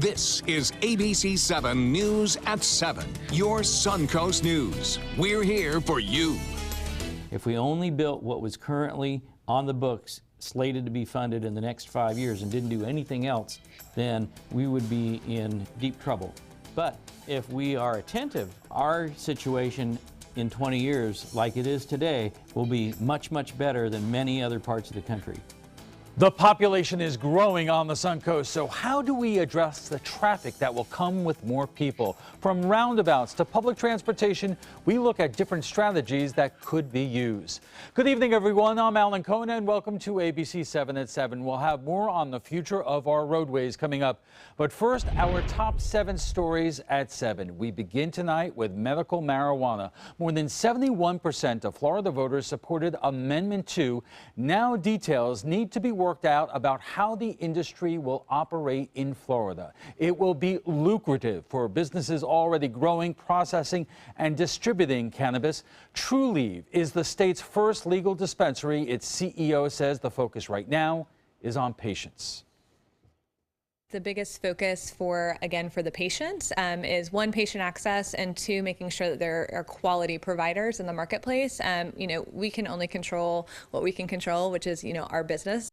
This is ABC7 News at 7, your Suncoast News. We're here for you. If we only built what was currently on the books, slated to be funded in the next 5 years, and didn't do anything else, then we would be in deep trouble. But if we are attentive, our situation in 20 years, like it is today, will be much, much better than many other parts of the country. The population is growing on the Suncoast, so how do we address the traffic that will come with more people? From roundabouts to public transportation, we look at different strategies that could be used. Good evening, everyone. I'm Alan Kona, and welcome to ABC7 at 7. We'll have more on the future of our roadways coming up. But first, our top 7 stories at 7. We begin tonight with medical marijuana. More than 71% of Florida voters supported Amendment 2. Now details need to be worked out about how the industry will operate in Florida. It will be lucrative for businesses already growing, processing, and distributing cannabis. Trulieve is the state's first legal dispensary. Its CEO says the focus right now is on patients. The biggest focus for the patients is 1, patient access, and 2, making sure that there are quality providers in the marketplace. We can only control what we can control, which is, our business.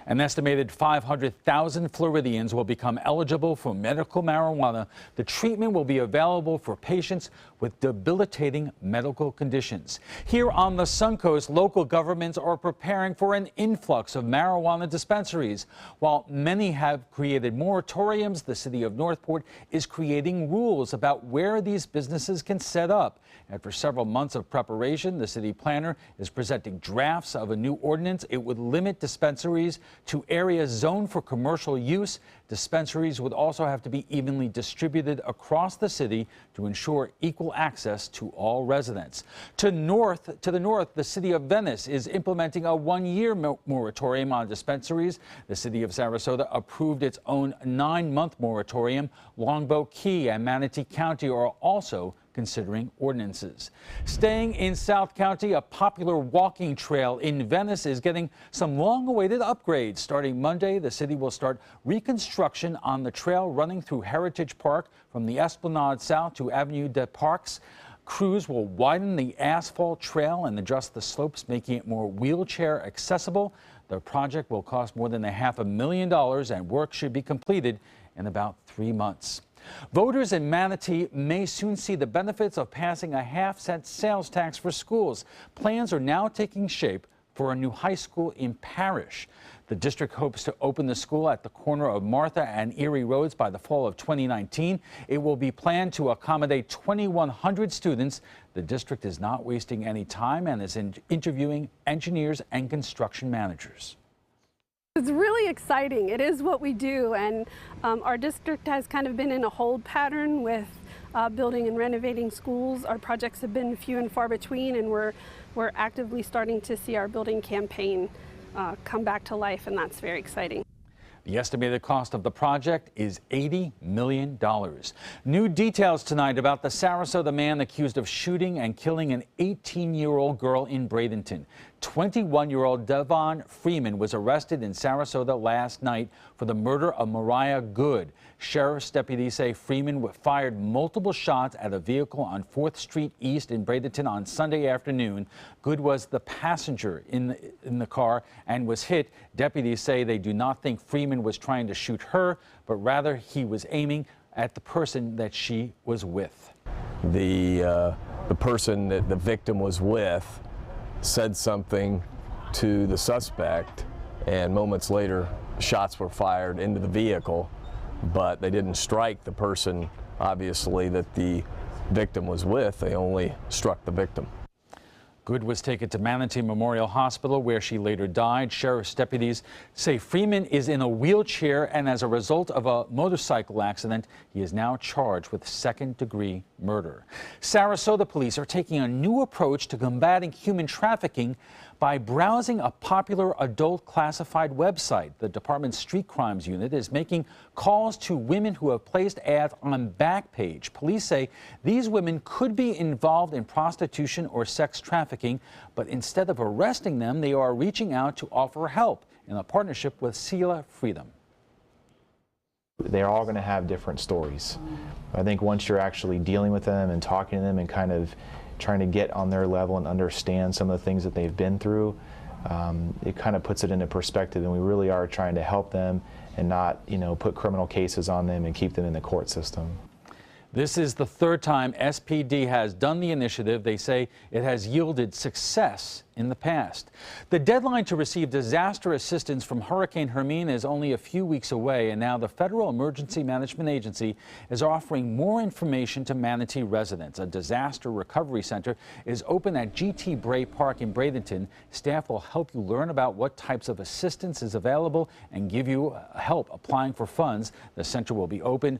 An estimated 500,000 Floridians will become eligible for medical marijuana. The treatment will be available for patients with debilitating medical conditions. Here on the Suncoast, local governments are preparing for an influx of marijuana dispensaries. While many have created moratoriums, the city of Northport is creating rules about where these businesses can set up. After several months of preparation, the city planner is presenting drafts of a new ordinance. It would limit dispensaries to areas zoned for commercial use. Dispensaries would also have to be evenly distributed across the city to ensure equal access to all residents. To the north, the city of Venice is implementing a 1-year moratorium on dispensaries. The city of Sarasota approved its own 9-month moratorium. Longboat Key and Manatee County are also considering ordinances. Staying in South County, a popular walking trail in Venice is getting some long-awaited upgrades. Starting Monday, the city will start reconstruction on the trail running through Heritage Park from the Esplanade South to Avenue des Parcs. Crews will widen the asphalt trail and adjust the slopes, making it more wheelchair accessible. The project will cost more than $500,000, and work should be completed in about 3 months. Voters in Manatee may soon see the benefits of passing a half-cent sales tax for schools. Plans are now taking shape for a new high school in Parrish. The district hopes to open the school at the corner of Martha and Erie Roads by the fall of 2019. It will be planned to accommodate 2,100 students. The district is not wasting any time and is interviewing engineers and construction managers. It's really exciting. It is what we do, and our district has kind of been in a hold pattern with building and renovating schools. Our projects have been few and far between, and we're actively starting to see our building campaign come back to life, and that's very exciting. The estimated cost of the project is $80 million. New details tonight about the Sarasota man accused of shooting and killing an 18-year-old girl in Bradenton. 21-year-old Devon Freeman was arrested in Sarasota last night for the murder of Mariah Good. Sheriff's deputies say Freeman fired multiple shots at a vehicle on 4th Street East in Bradenton on Sunday afternoon. Good was the passenger in the car and was hit. Deputies say they do not think Freeman was trying to shoot her, but rather he was aiming at the person that she was with. The person that the victim was with said something to the suspect, and moments later shots were fired into the vehicle, but they didn't strike the person, obviously, that the victim was with. They only struck the victim. Good was taken to Manatee Memorial Hospital, where she later died. Sheriff's deputies say Freeman is in a wheelchair, and as a result of a motorcycle accident, he is now charged with second-degree murder. Sarasota police are taking a new approach to combating human trafficking by browsing a popular adult classified website. The department's street crimes unit is making calls to women who have placed ads on Backpage. Police say these women could be involved in prostitution or sex trafficking, but instead of arresting them, they are reaching out to offer help in a partnership with Sela Freedom. They're all going to have different stories. I think once you're actually dealing with them and talking to them and kind of trying to get on their level and understand some of the things that they've been through, it kind of puts it into perspective, and we really are trying to help them and not, put criminal cases on them and keep them in the court system. This is the third time SPD has done the initiative. They say it has yielded success in the past. The deadline to receive disaster assistance from Hurricane Hermine is only a few weeks away, and now the Federal Emergency Management Agency is offering more information to Manatee residents. A disaster recovery center is open at GT Bray Park in Bradenton. Staff will help you learn about what types of assistance is available and give you help applying for funds. The center will be open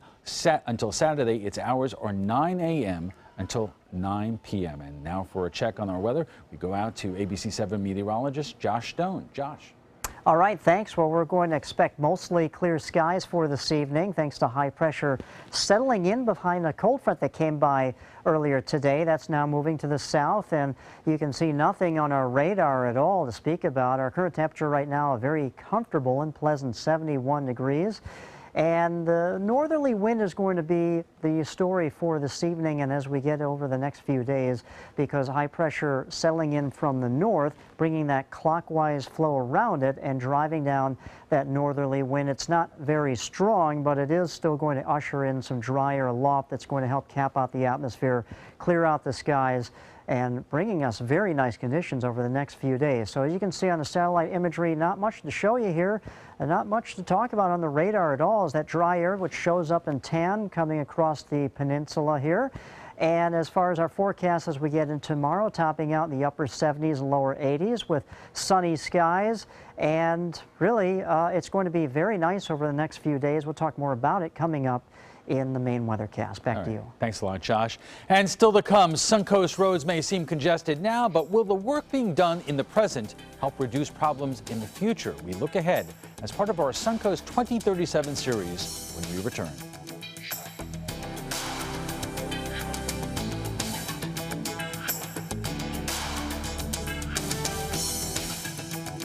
until Saturday. Its hours are 9 a.m. until 9 p.m. And now for a check on our weather, we go out to ABC7 meteorologist Josh Stone. Josh. All right, thanks. Well, we're going to expect mostly clear skies for this evening, thanks to high pressure settling in behind a cold front that came by earlier today. That's now moving to the south, and you can see nothing on our radar at all to speak about. Our current temperature right now, a very comfortable and pleasant 71 degrees. And the northerly wind is going to be the story for this evening and as we get over the next few days, because high pressure settling in from the north, bringing that clockwise flow around it and driving down that northerly wind. It's not very strong, but it is still going to usher in some drier loft that's going to help cap out the atmosphere, clear out the skies, and bringing us very nice conditions over the next few days. So as you can see on the satellite imagery, not much to show you here, and not much to talk about on the radar at all, is that dry air which shows up in tan coming across the peninsula here. And as far as our forecast as we get into tomorrow, topping out in the upper 70s and lower 80s with sunny skies. And really, it's going to be very nice over the next few days. We'll talk more about it coming up in the main weathercast. Back to you. Thanks a lot, Josh. And still to come, Suncoast roads may seem congested now, but will the work being done in the present help reduce problems in the future? We look ahead as part of our Suncoast 2037 series when we return.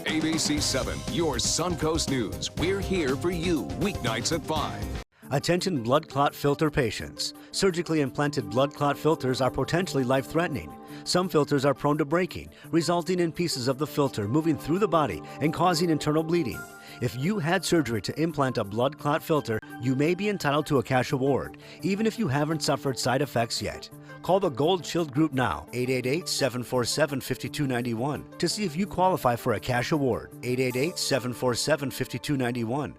ABC7, your Suncoast News. We're here for you weeknights at 5. Attention blood clot filter patients. Surgically implanted blood clot filters are potentially life-threatening. Some filters are prone to breaking, resulting in pieces of the filter moving through the body and causing internal bleeding. If you had surgery to implant a blood clot filter, you may be entitled to a cash award, even if you haven't suffered side effects yet. Call the Gold Shield Group now, 888-747-5291, to see if you qualify for a cash award, 888-747-5291.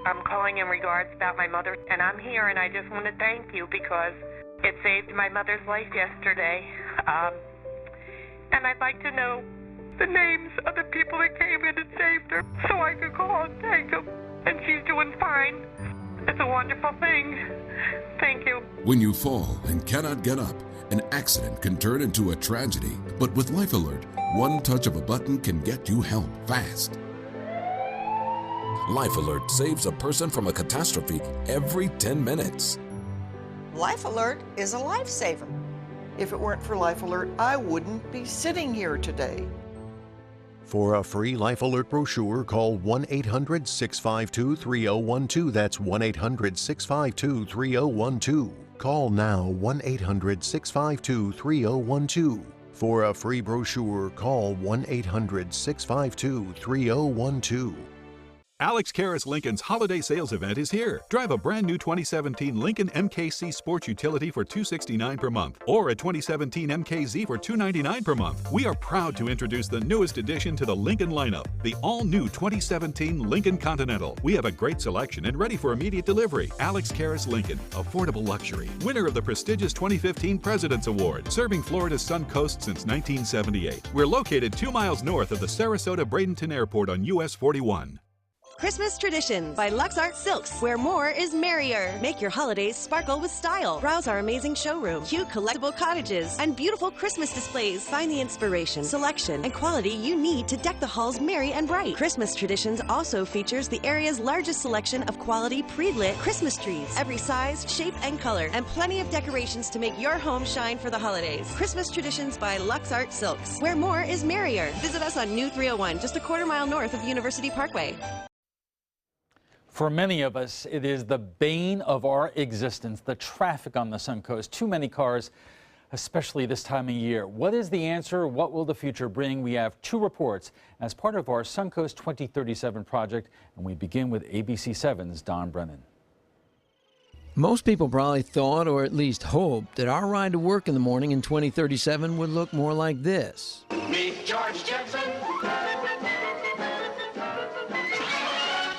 I'm calling in regards about my mother, and I'm here, and I just want to thank you because it saved my mother's life yesterday. And I'd like to know the names of the people that came in and saved her so I could call and thank them. And she's doing fine. It's a wonderful thing. Thank you. When you fall and cannot get up, an accident can turn into a tragedy. But with Life Alert, one touch of a button can get you help fast. Life Alert saves a person from a catastrophe every 10 minutes. Life Alert is a lifesaver. If it weren't for Life Alert, I wouldn't be sitting here today. For a free Life Alert brochure, call 1-800-652-3012. That's 1-800-652-3012. Call now, 1-800-652-3012. For a free brochure, call 1-800-652-3012. Alex Karras Lincoln's holiday sales event is here. Drive a brand new 2017 Lincoln MKC Sports Utility for $269 per month, or a 2017 MKZ for $299 per month. We are proud to introduce the newest addition to the Lincoln lineup, the all-new 2017 Lincoln Continental. We have a great selection and ready for immediate delivery. Alex Karras Lincoln, affordable luxury, winner of the prestigious 2015 President's Award, serving Florida's Suncoast since 1978. We're located 2 miles north of the Sarasota-Bradenton Airport on US 41. Christmas Traditions by Lux Art Silks, where more is merrier. Make your holidays sparkle with style. Browse our amazing showroom, cute collectible cottages, and beautiful Christmas displays. Find the inspiration, selection, and quality you need to deck the halls merry and bright. Christmas Traditions also features the area's largest selection of quality pre-lit Christmas trees, every size, shape, and color, and plenty of decorations to make your home shine for the holidays. Christmas Traditions by Lux Art Silks, where more is merrier. Visit us on New 301, just a quarter-mile north of University Parkway. For many of us, it is the bane of our existence, the traffic on the Suncoast. Too many cars, especially this time of year. What is the answer? What will the future bring? We have two reports as part of our Suncoast 2037 project, and we begin with ABC7's Don Brennan. Most people probably thought, or at least hoped, that our ride to work in the morning in 2037 would look more like this. Meet George Jetson.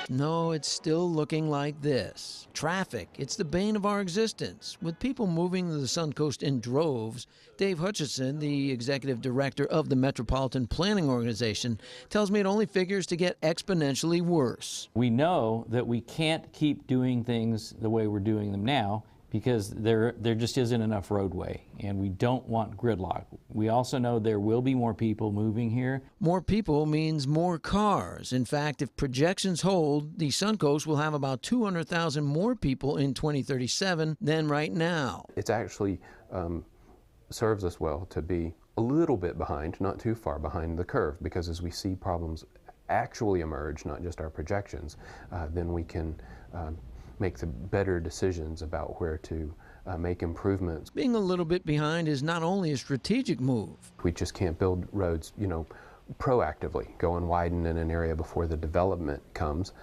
No, it's still looking like this. Traffic, it's the bane of our existence. With people moving to the Suncoast in droves, Dave Hutchison, the executive director of the Metropolitan Planning Organization, tells me it only figures to get exponentially worse. We know that we can't keep doing things the way we're doing them now because there just isn't enough roadway, and we don't want gridlock. We also know there will be more people moving here. More people means more cars. In fact, if projections hold, the Suncoast will have about 200,000 more people in 2037 than right now. It's actually serves us well to be a little bit behind, not too far behind the curve, because as we see problems actually emerge, not just our projections, then we can make the better decisions about where to make improvements. Being a little bit behind is not only a strategic move. We just can't build roads, proactively, go and widen in an area before the development comes.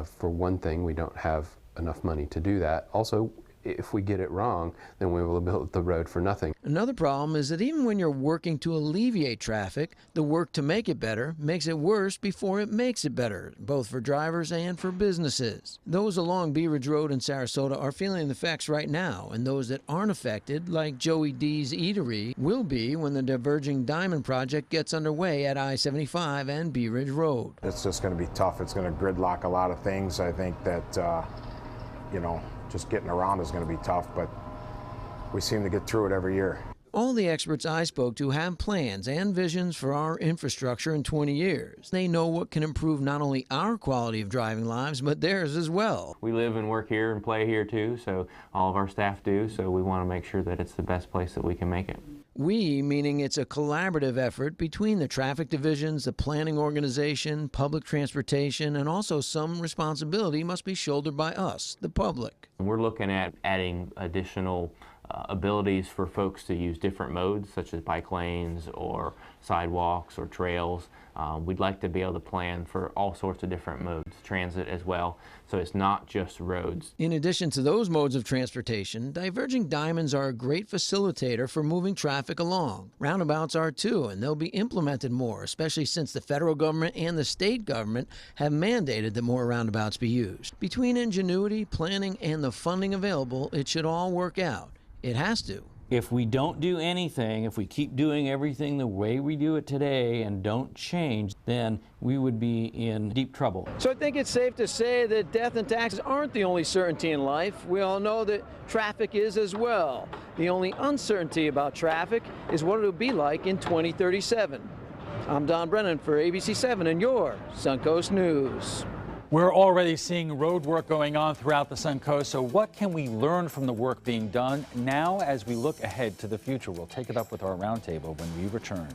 For one thing, we don't have enough money to do that. Also, if we get it wrong, then we will build the road for nothing. Another problem is that even when you're working to alleviate traffic, the work to make it better makes it worse before it makes it better, both for drivers and for businesses. Those along Bee Ridge Road in Sarasota are feeling the effects right now, and those that aren't affected, like Joey D's Eatery, will be when the Diverging Diamond project gets underway at I-75 and Bee Ridge Road. It's just going to be tough. It's going to gridlock a lot of things. I think that, just getting around is going to be tough, but we seem to get through it every year. All the experts I spoke to have plans and visions for our infrastructure in 20 years. They know what can improve not only our quality of driving lives, but theirs as well. We live and work here and play here too, so all of our staff do, so we want to make sure that it's the best place that we can make it. We, meaning it's a collaborative effort between the traffic divisions, the planning organization, public transportation, and also some responsibility must be shouldered by us, the public. We're looking at adding additional abilities for folks to use different modes, such as bike lanes or sidewalks or trails. We'd like to be able to plan for all sorts of different modes, transit as well, so it's not just roads. In addition to those modes of transportation, diverging diamonds are a great facilitator for moving traffic along. Roundabouts are too, and they'll be implemented more, especially since the federal government and the state government have mandated that more roundabouts be used. Between ingenuity, planning, and the funding available, it should all work out. It has to. If we don't do anything, if we keep doing everything the way we do it today and don't change, then we would be in deep trouble. So I think it's safe to say that death and taxes aren't the only certainty in life. We all know that traffic is as well. The only uncertainty about traffic is what it'll be like in 2037. I'm Don Brennan for ABC7 and your Suncoast News. We're already seeing road work going on throughout the Suncoast, so what can we learn from the work being done now as we look ahead to the future? We'll take it up with our roundtable when we return.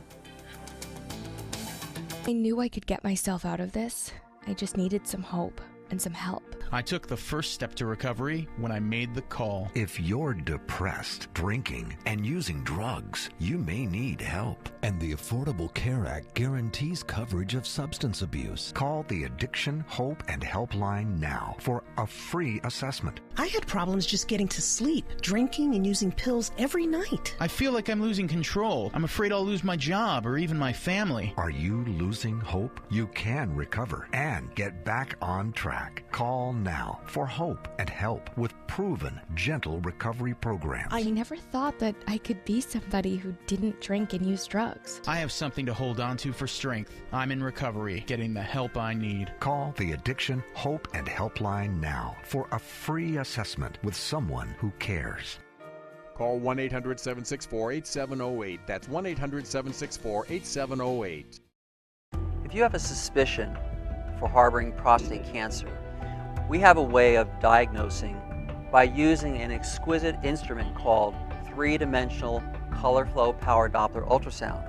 I knew I could get myself out of this. I just needed some hope and some help. I took the first step to recovery when I made the call. If you're depressed, drinking, and using drugs, you may need help. And the Affordable Care Act guarantees coverage of substance abuse. Call the Addiction, Hope, and Helpline now for a free assessment. I had problems just getting to sleep, drinking and using pills every night. I feel like I'm losing control. I'm afraid I'll lose my job or even my family. Are you losing hope? You can recover and get back on track. back. Call now for hope and help with proven, gentle recovery programs. I never thought that I could be somebody who didn't drink and use drugs. I have something to hold on to for strength. I'm in recovery, getting the help I need. Call the Addiction Hope and Helpline now for a free assessment with someone who cares. Call 1-800-764-8708. That's 1-800-764-8708. If you have a suspicion for harboring prostate cancer, we have a way of diagnosing by using an exquisite instrument called three-dimensional color flow power Doppler ultrasound.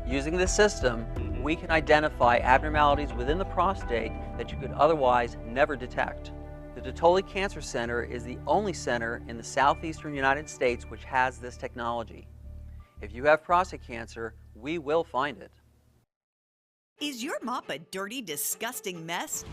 Using this system, we can identify abnormalities within the prostate that you could otherwise never detect. The Dotoli Cancer Center is the only center in the southeastern United States which has this technology. If you have prostate cancer, we will find it. Is your mop a dirty, disgusting mess?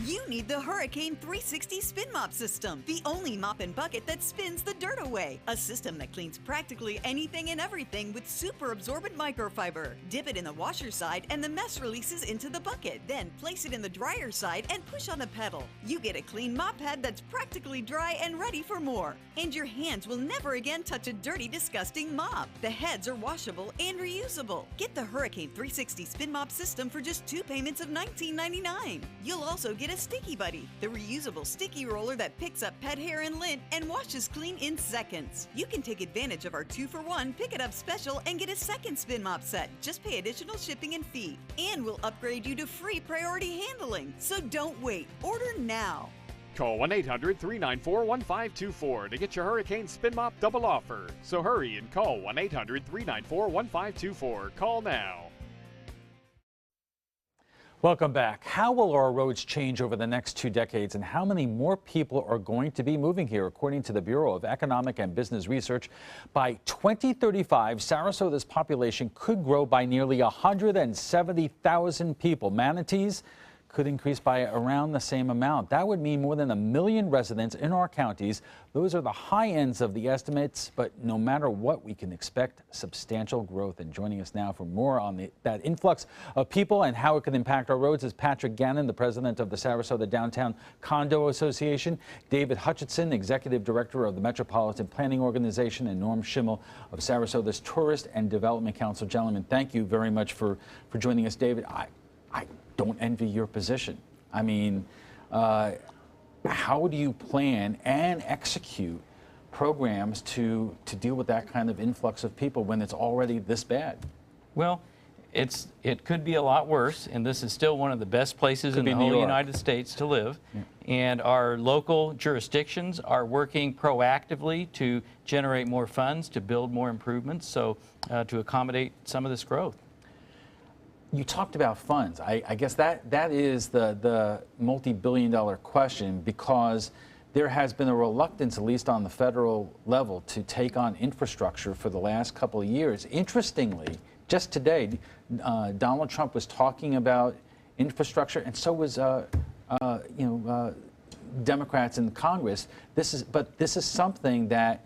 You need the Hurricane 360 Spin Mop System, the only mop and bucket that spins the dirt away. A system that cleans practically anything and everything with super absorbent microfiber. Dip it in the washer side and the mess releases into the bucket. Then place it in the dryer side and push on a pedal. You get a clean mop head that's practically dry and ready for more. And your hands will never again touch a dirty, disgusting mop. The heads are washable and reusable. Get the Hurricane 360 Spin Mop System for just 2 payments of $19.99. You'll also get a Sticky Buddy, the reusable sticky roller that picks up pet hair and lint and washes clean in seconds. You can take advantage of our 2-for-1 Pick It Up special and get a second spin mop set. Just pay additional shipping and fee. And we'll upgrade you to free priority handling. So don't wait. Order now. Call 1-800-394-1524 to get your Hurricane Spin Mop double offer. So hurry and call 1-800-394-1524. Call now. Welcome back. How will our roads change over the next 2 decades, and how many more people are going to be moving here? According to the Bureau of Economic and Business Research, by 2035, Sarasota's population could grow by nearly 170,000 people. Manatees could increase by around the same amount. That would mean more than 1 million residents in our counties. Those are the high ends of the estimates, but no matter what, we can expect substantial growth. And joining us now for more on that influx of people and how it can impact our roads is Patrick Gannon, the president of the Sarasota Downtown Condo Association, David Hutchinson, executive director of the Metropolitan Planning Organization, and Norm Schimmel of Sarasota's Tourist and Development Council. Gentlemen, thank you very much for joining us. David, I don't envy your position. I mean, how do you plan and execute programs to deal with that kind of influx of people when it's already this bad? Well, it could be a lot worse, and this is still one of the best places in the whole United States to live. Yeah. And our local jurisdictions are working proactively to generate more funds, to build more improvements, so to accommodate some of this growth. You talked about funds. I guess that is the multi-billion-dollar question, because there has been a reluctance, at least on the federal level, to take on infrastructure for the last couple of years. Interestingly, just today, Donald Trump was talking about infrastructure, and so was Democrats in Congress. This is something that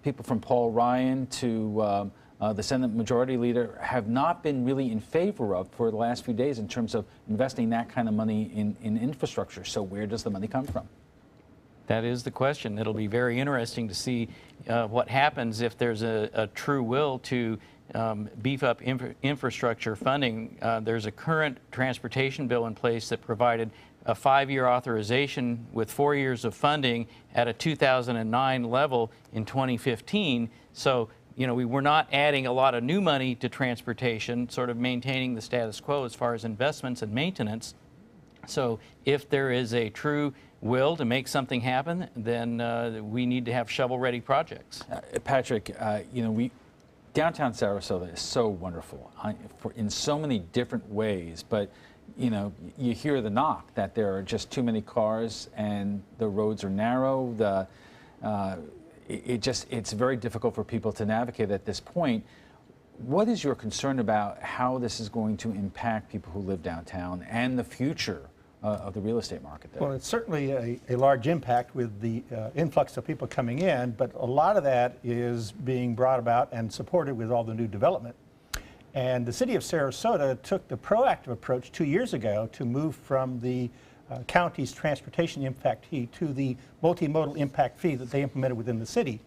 people from Paul Ryan to the Senate Majority Leader have not been really in favor of for the last few days in terms of investing that kind of money in infrastructure. So where does the money come from? That is the question. It'll be very interesting to see what happens if there's a true will to beef up infrastructure funding. There's a current transportation bill in place that provided a 5-year authorization with 4 years of funding at a 2009 level in 2015. So we were not adding a lot of new money to transportation, sort of maintaining the status quo as far as investments and maintenance. So if there is a true will to make something happen, then we need to have shovel-ready projects. Patrick, downtown Sarasota is so wonderful in so many different ways, but you hear the knock that there are just too many cars and the roads are narrow. It's very difficult for people to navigate at this point. What is your concern about how this is going to impact people who live downtown and the future of the real estate market there? Well, it's certainly a large impact with the influx of people coming in, but a lot of that is being brought about and supported with all the new development. And the city of Sarasota took the proactive approach 2 years ago to move from the county's transportation impact fee to the multimodal impact fee that they implemented within the city.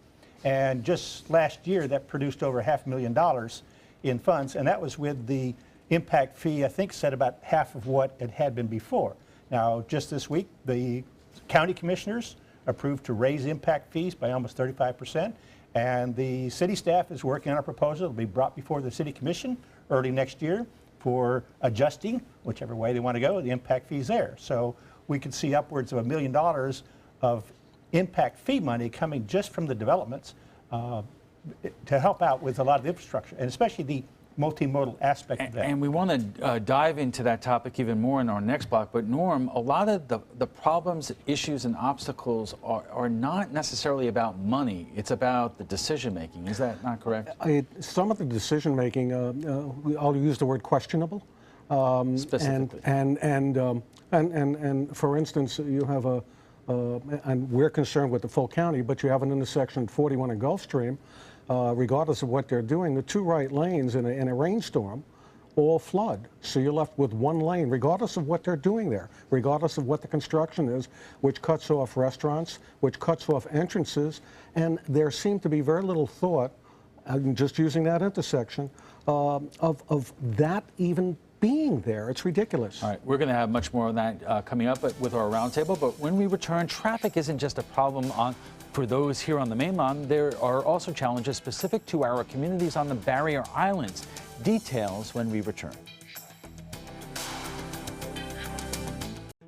And just last year, that produced over $500,000 in funds, and that was with the impact fee, I think, set about half of what it had been before. Now, just this week, the county commissioners approved to raise impact fees by almost 35%, and the city staff is working on a proposal. It'll be brought before the city commission early next year for adjusting, whichever way they want to go, the impact fees there. So we could see upwards of $1 million of impact fee money coming just from the developments to help out with a lot of the infrastructure, and especially the multimodal aspect of that. And we want to dive into that topic even more in our next block. But Norm, a lot of the problems, issues, and obstacles are not necessarily about money. It's about the decision making. Is that not correct? Some of the decision making, I'll use the word questionable. Specifically. And for instance, you have and we're concerned with the full county, but you have an intersection 41 in Gulfstream. Regardless of what they're doing, the two right lanes in a rainstorm all flood. So you're left with one lane, regardless of what they're doing there, regardless of what the construction is, which cuts off restaurants, which cuts off entrances. And there seemed to be very little thought, just using that intersection, of that even being there. It's ridiculous. All right, we're going to have much more of that coming up with our roundtable. But when we return, traffic isn't just a problem for those here on the mainland. There are also challenges specific to our communities on the Barrier Islands. Details when we return.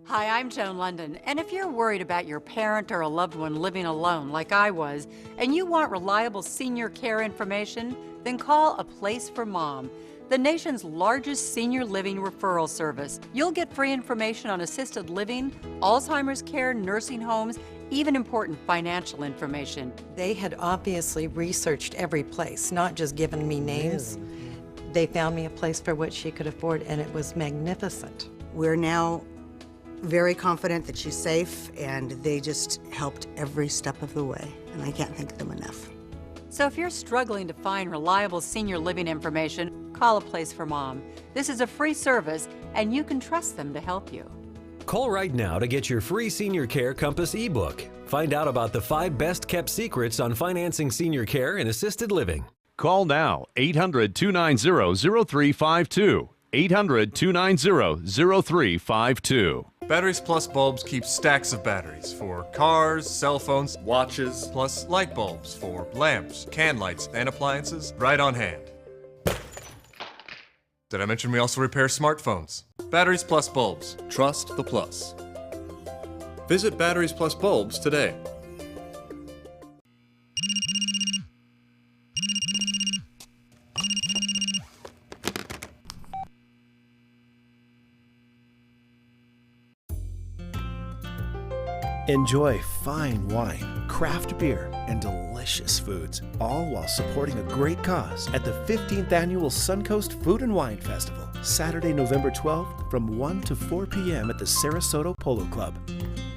Hi, I'm Joan London, and if you're worried about your parent or a loved one living alone like I was, and you want reliable senior care information, then call A Place for Mom, the nation's largest senior living referral service. You'll get free information on assisted living, Alzheimer's care, nursing homes, even important financial information. They had obviously researched every place, not just given me names. They found me a place for what she could afford, and it was magnificent. We're now very confident that she's safe, and they just helped every step of the way, and I can't thank them enough. So if you're struggling to find reliable senior living information, call A Place for Mom. This is a free service, and you can trust them to help you. Call right now to get your free Senior Care Compass ebook. Find out about the 5 best-kept secrets on financing senior care and assisted living. Call now, 800-290-0352. 800-290-0352. Batteries Plus bulbs keep stacks of batteries for cars, cell phones, watches, plus light bulbs for lamps, can lights, and appliances right on hand. Did I mention we also repair smartphones? Batteries Plus bulbs. Trust the plus. Visit Batteries Plus bulbs today. Enjoy fine wine, craft beer, and delicious foods, all while supporting a great cause at the 15th Annual Suncoast Food and Wine Festival, Saturday, November 12th from 1 to 4 p.m. at the Sarasota Polo Club.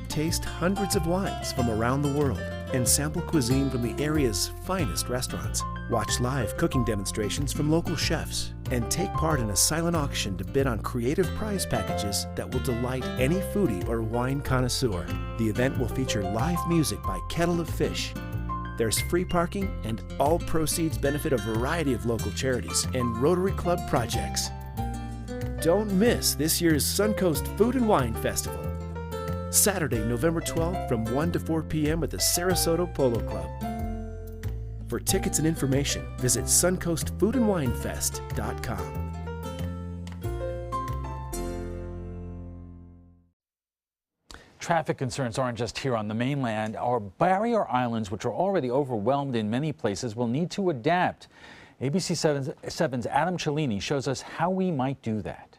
Taste hundreds of wines from around the world and sample cuisine from the area's finest restaurants. Watch live cooking demonstrations from local chefs and take part in a silent auction to bid on creative prize packages that will delight any foodie or wine connoisseur. The event will feature live music by Kettle of Fish. There's free parking, and all proceeds benefit a variety of local charities and Rotary Club projects. Don't miss this year's Suncoast Food and Wine Festival, Saturday, November 12th from 1 to 4 p.m. at the Sarasota Polo Club. For tickets and information, visit suncoastfoodandwinefest.com. Traffic concerns aren't just here on the mainland. Our barrier islands, which are already overwhelmed in many places, will need to adapt. ABC7's Adam Cellini shows us how we might do that.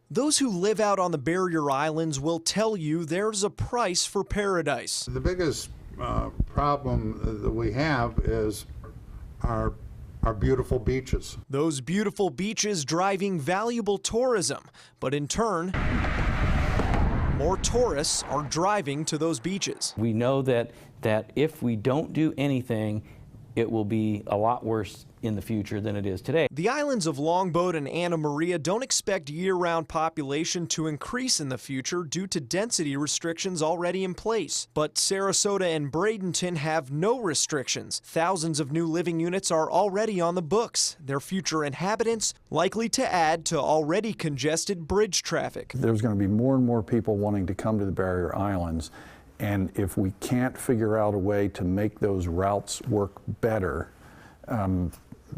Those who live out on the barrier islands will tell you there's a price for paradise. The biggest problem that we have is our beautiful beaches. Those beautiful beaches driving valuable tourism, but in turn, more tourists are driving to those beaches. We know that if we don't do anything, it will be a lot worse in the future than it is today. The islands of Longboat and Anna Maria don't expect year-round population to increase in the future due to density restrictions already in place. But Sarasota and Bradenton have no restrictions. Thousands of new living units are already on the books, their future inhabitants likely to add to already congested bridge traffic. There's going to be more and more people wanting to come to the Barrier Islands, and if we can't figure out a way to make those routes work better,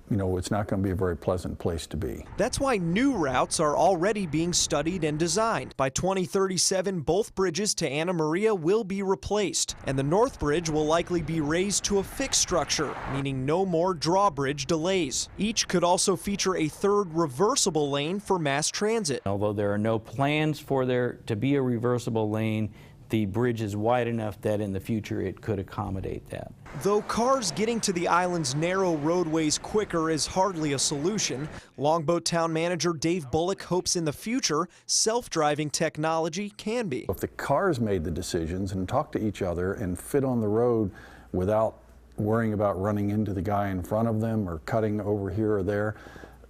it's not going to be a very pleasant place to be. That's why new routes are already being studied and designed. By 2037, both bridges to Anna Maria will be replaced, and the North Bridge will likely be raised to a fixed structure, meaning no more drawbridge delays. Each could also feature a third reversible lane for mass transit. Although there are no plans for there to be a reversible lane, the bridge is wide enough that in the future it could accommodate that. Though cars getting to the island's narrow roadways quicker is hardly a solution, Longboat Town Manager Dave Bullock hopes in the future self-driving technology can be. If the cars made the decisions and talked to each other and fit on the road without worrying about running into the guy in front of them or cutting over here or there,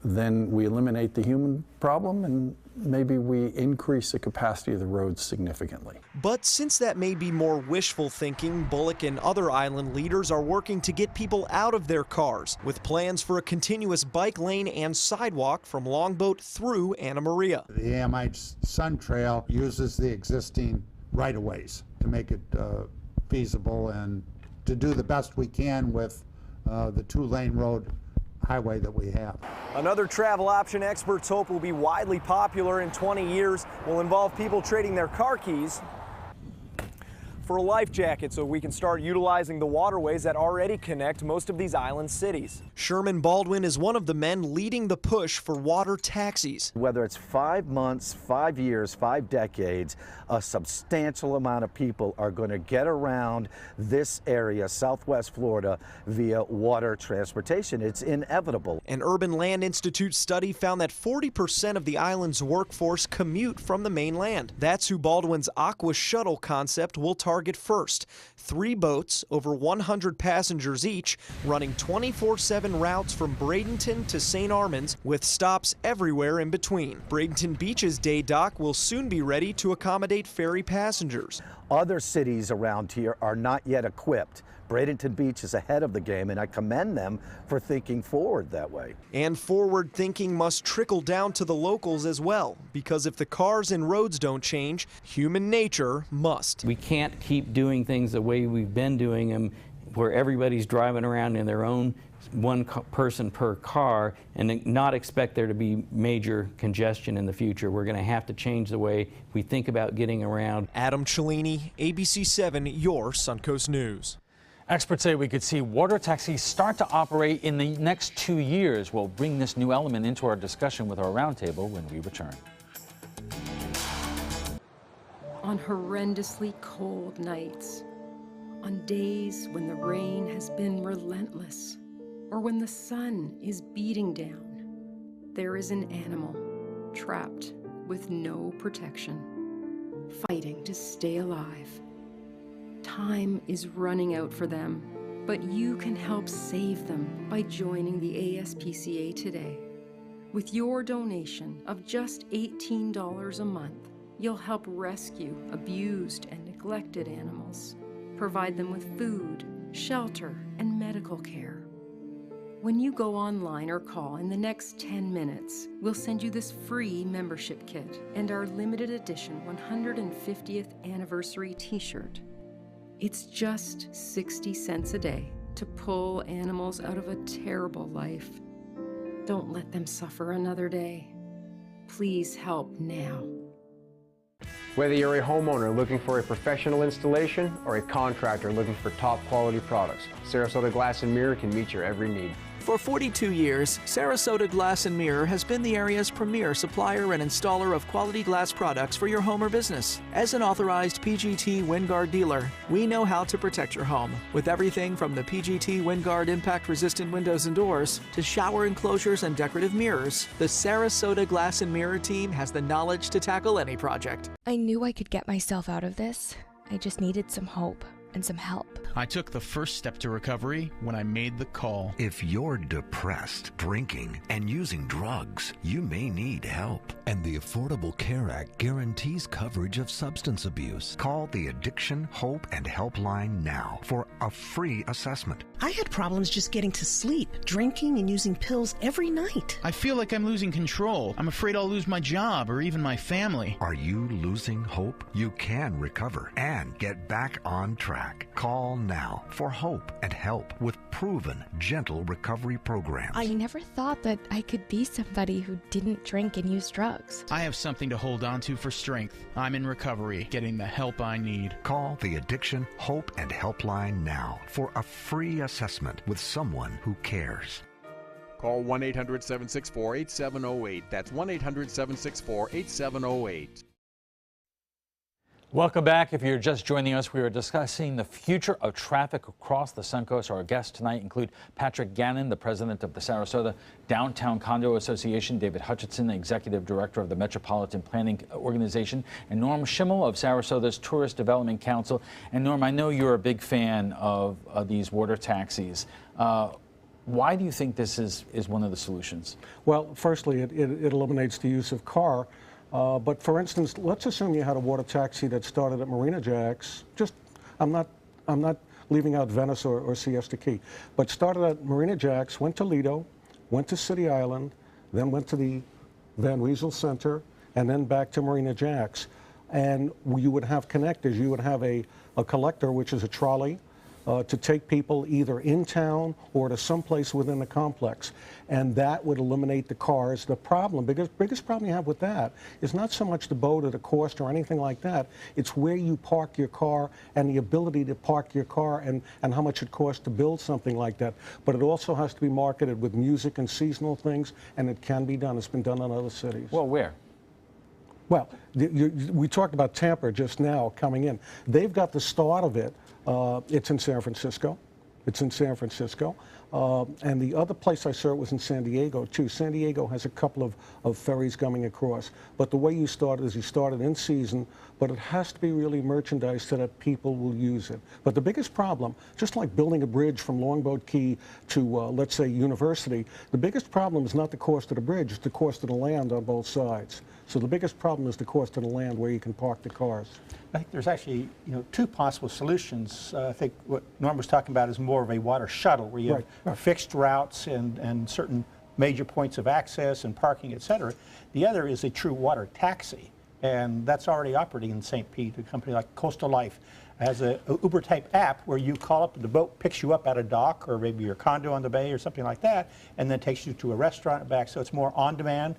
then we eliminate the human problem and maybe we increase the capacity of the roads significantly. But since that may be more wishful thinking, Bullock and other island leaders are working to get people out of their cars with plans for a continuous bike lane and sidewalk from Longboat through Anna Maria. The AMI Sun Trail uses the existing right-of-ways to make it feasible and to do the best we can with the two-lane road highway that we have. Another travel option experts hope will be widely popular in 20 years will involve people trading their car keys for a life jacket so we can start utilizing the waterways that already connect most of these island cities. Sherman Baldwin is one of the men leading the push for water taxis. Whether it's 5 months, 5 years, 5 decades, a substantial amount of people are going to get around this area, Southwest Florida, via water transportation. It's inevitable. An Urban Land Institute study found that 40% of the island's workforce commute from the mainland. That's who Baldwin's Aqua Shuttle concept will target first. 3 boats, over 100 passengers each, running 24/7 routes from Bradenton to St. Armands with stops everywhere in between. Bradenton Beach's day dock will soon be ready to accommodate ferry passengers. Other cities around here are not yet equipped. Bradenton Beach is ahead of the game, and I commend them for thinking forward that way. And forward thinking must trickle down to the locals as well, because if the cars and roads don't change, human nature must. We can't keep doing things the way we've been doing them, where everybody's driving around in their own one person per car and not expect there to be major congestion in the future. We're going to have to change the way we think about getting around. Adam Cellini, ABC7, your Suncoast News. Experts say we could see water taxis start to operate in the next 2 years. We'll bring this new element into our discussion with our roundtable when we return. On horrendously cold nights, on days when the rain has been relentless, or when the sun is beating down, there is an animal trapped with no protection, fighting to stay alive. Time is running out for them, but you can help save them by joining the ASPCA today. With your donation of just $18 a month, you'll help rescue abused and neglected animals, provide them with food, shelter, and medical care. When you go online or call in the next 10 minutes, we'll send you this free membership kit and our limited edition 150th anniversary t-shirt. It's just 60 cents a day to pull animals out of a terrible life. Don't let them suffer another day. Please help now. Whether you're a homeowner looking for a professional installation or a contractor looking for top quality products, Sarasota Glass and Mirror can meet your every need. For 42 years, Sarasota Glass and Mirror has been the area's premier supplier and installer of quality glass products for your home or business. As an authorized PGT WinGuard dealer, we know how to protect your home with everything from the PGT WinGuard impact-resistant windows and doors to shower enclosures and decorative mirrors. The Sarasota Glass and Mirror team has the knowledge to tackle any project. I knew I could get myself out of this. I just needed some hope and some help. I took the first step to recovery when I made the call. If you're depressed, drinking, and using drugs, you may need help. And the Affordable Care Act guarantees coverage of substance abuse. Call the Addiction, Hope, and Helpline now for a free assessment. I had problems just getting to sleep, drinking and using pills every night. I feel like I'm losing control. I'm afraid I'll lose my job or even my family. Are you losing hope? You can recover and get back on track. Call now for hope and help with proven, gentle recovery programs. I never thought that I could be somebody who didn't drink and use drugs. I have something to hold on to for strength. I'm in recovery, getting the help I need. Call the Addiction, Hope, and Helpline now for a free assessment with someone who cares. Call 1-800-764-8708. That's 1-800-764-8708. Welcome back. If you're just joining us, we are discussing the future of traffic across the Suncoast. Our guests tonight include Patrick Gannon, the president of the Sarasota Downtown Condo Association, David Hutchinson, executive director of the Metropolitan Planning Organization, and Norm Schimmel of Sarasota's Tourist Development Council. And Norm, I know you're a big fan of these water taxis. Why do you think this is one of the solutions? Well, firstly, it eliminates the use of car. But for instance, let's assume you had a water taxi that started at Marina Jacks. I'm not leaving out Venice or Siesta Key, but started at Marina Jacks, went to Lido, went to City Island, then went to the Van Wezel Center, and then back to Marina Jacks. And you would have connectors. You would have a collector, which is a trolley, to take people either in town or to someplace within the complex. And that would eliminate the cars. The biggest problem you have with that is not so much the boat or the cost or anything like that. It's where you park your car and the ability to park your car and how much it costs to build something like that. But it also has to be marketed with music and seasonal things, and it can be done. It's been done in other cities. Well, where? Well, we talked about Tampa just now coming in. They've got the start of it. It's in San Francisco. And the other place I saw it was in San Diego, too. San Diego has a couple of ferries coming across. But the way you start is you start it in season, but it has to be really merchandised so that people will use it. But the biggest problem, just like building a bridge from Longboat Key to, let's say, University, the biggest problem is not the cost of the bridge, it's the cost of the land on both sides. So the biggest problem is the cost of the land where you can park the cars. I think there's actually, two possible solutions. I think what Norm was talking about is more of a water shuttle, where you have fixed routes and certain major points of access and parking, et cetera. The other is a true water taxi, and that's already operating in St. Pete. A company like Coastal Life has a Uber-type app where you call up, the boat picks you up at a dock or maybe your condo on the bay or something like that, and then takes you to a restaurant and back. So it's more on-demand.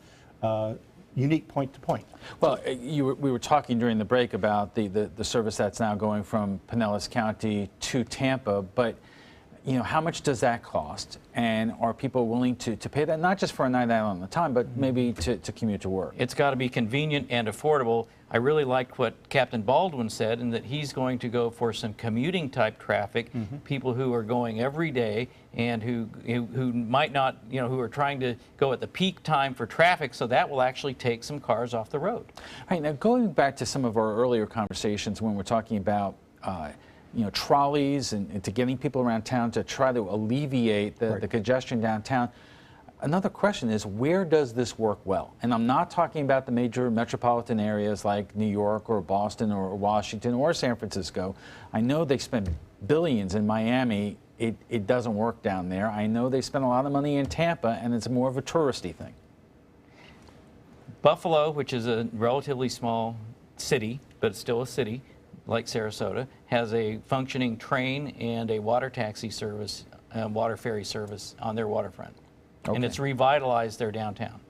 Unique point to point. Well, we were talking during the break about the service that's now going from Pinellas County to Tampa, but how much does that cost? And are people willing to pay that, not just for a night out on the time, but maybe to commute to work? It's got to be convenient and affordable. I really liked what Captain Baldwin said, and that he's going to go for some commuting type traffic, people who are going every day and who might not, who are trying to go at the peak time for traffic, so that will actually take some cars off the road. All right, now going back to some of our earlier conversations when we're talking about trolleys and to getting people around town to try to alleviate the congestion downtown. Another question is, where does this work well? And I'm not talking about the major metropolitan areas like New York or Boston or Washington or San Francisco. I know they spend billions in Miami. It doesn't work down there. I know they spend a lot of money in Tampa, and it's more of a touristy thing. Buffalo, which is a relatively small city, but it's still a city, like Sarasota, has a functioning train and a water taxi service, water ferry service on their waterfront. Okay. And it's revitalized their downtown.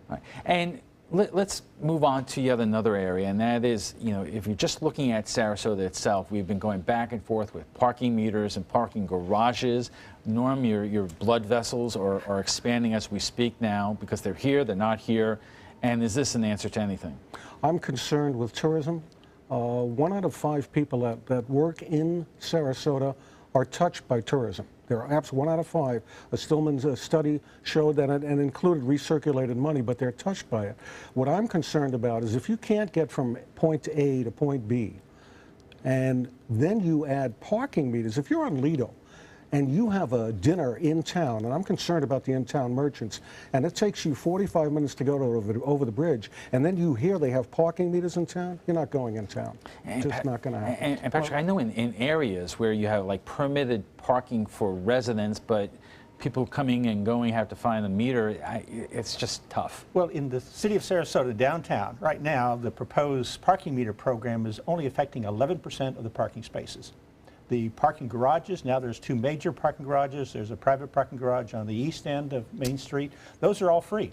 Right. And let's move on to yet another area, and that is, if you're just looking at Sarasota itself, we've been going back and forth with parking meters and parking garages. Norm, your blood vessels are expanding as we speak now because they're here, they're not here. And is this an answer to anything? I'm concerned with tourism. 1 out of 5 people that work in Sarasota are touched by tourism. There are apps, 1 out of 5. A Stillman's study showed that and included recirculated money, but they're touched by it. What I'm concerned about is if you can't get from point A to point B, And then you add parking meters. If you're on Lido and you have a dinner in town, and I'm concerned about the in-town merchants, and it takes you 45 minutes to go over the bridge, and then you hear they have parking meters in town, you're not going in town. It's just not going to happen. And Patrick, I know in areas where you have like permitted parking for residents, but people coming and going have to find a meter, it's just tough. Well, in the city of Sarasota downtown, right now, the proposed parking meter program is only affecting 11% of the parking spaces. The parking garages, now there's 2 major parking garages. There's a private parking garage on the east end of Main Street. Those are all free.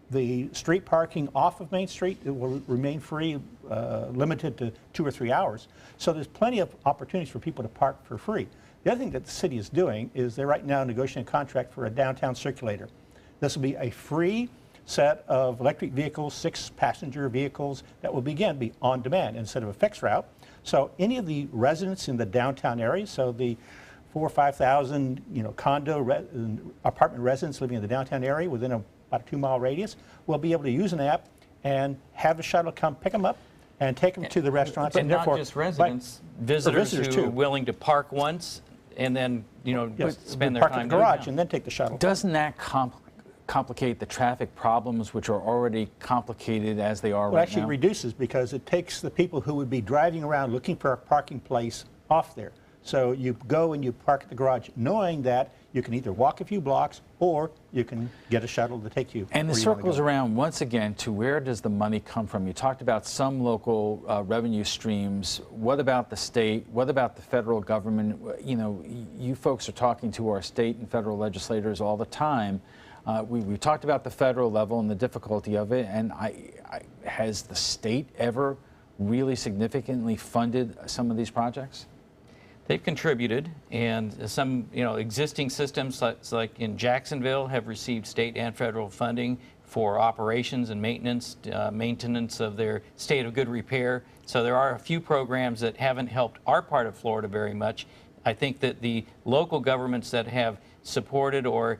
The street parking off of Main Street, it will remain free, limited to 2 or 3 hours. So there's plenty of opportunities for people to park for free. The other thing that the city is doing is they're right now negotiating a contract for a downtown circulator. This will be a free set of electric vehicles, 6-passenger vehicles that will be on demand instead of a fixed route. So any of the residents in the downtown area, so the 4,000 or 5,000 condo apartment residents living in the downtown area within about a 2-mile radius, will be able to use an app and have the shuttle come pick them up and take them to the restaurants. But and not therefore, just residents, visitors who too. are willing to park once and then spend their park time at the garage and then take the shuttle. Doesn't that complicate the traffic problems, which are already complicated as they are right now? Well, actually it reduces, because it takes the people who would be driving around looking for a parking place off there. So you go and you park at the garage knowing that you can either walk a few blocks or you can get a shuttle to take you. And the circles around once again to where does the money come from? You talked about some local revenue streams. What about the state? What about the federal government? You know, you folks are talking to our state and federal legislators all the time. We talked about the federal level and the difficulty of it, and has the state ever really significantly funded some of these projects? They've contributed, and some existing systems like in Jacksonville have received state and federal funding for operations and maintenance of their state of good repair. So there are a few programs that haven't helped our part of Florida very much. I think that the local governments that have supported or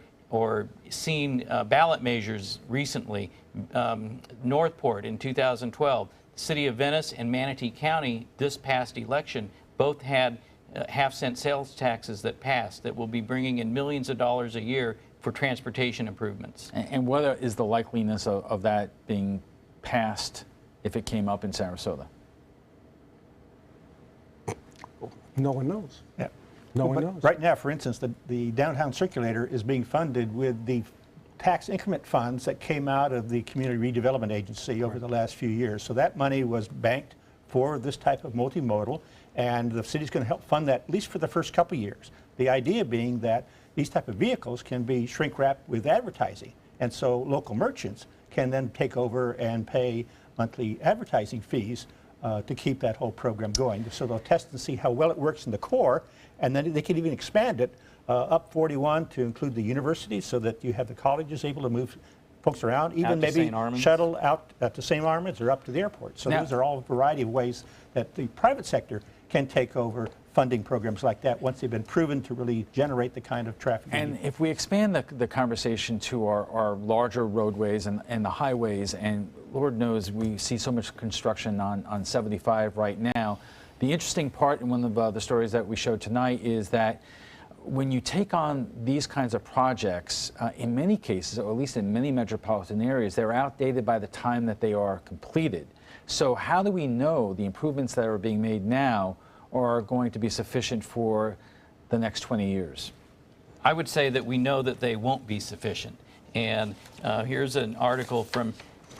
seen ballot measures recently, Northport in 2012, the City of Venice and Manatee County this past election both had half-cent sales taxes that passed that will be bringing in millions of dollars a year for transportation improvements. And what is the likeliness of that being passed if it came up in Sarasota? No one knows. Yeah. No one knows. Right now, for instance, the downtown circulator is being funded with the tax increment funds that came out of the Community Redevelopment Agency over the last few years. So that money was banked for this type of multimodal, and the city's going to help fund that at least for the first couple of years. The idea being that these type of vehicles can be shrink wrapped with advertising, and so local merchants can then take over and pay monthly advertising fees to keep that whole program going. So they'll test and see how well it works in the core, and then they can even expand it up 41 to include the universities, so that you have the colleges able to move folks around, even maybe shuttle out to St. Armand's or up to the airport. So those are all a variety of ways that the private sector can take over funding programs like that once they've been proven to really generate the kind of traffic. And if we expand the conversation to our larger roadways and the highways, and Lord knows we see so much construction on 75 right now, the interesting part in one of the stories that we showed tonight is that when you take on these kinds of projects, in many cases, or at least in many metropolitan areas, they're outdated by the time that they are completed. So how do we know the improvements that are being made now are going to be sufficient for the next 20 years? I would say that we know that they won't be sufficient. And here's an article from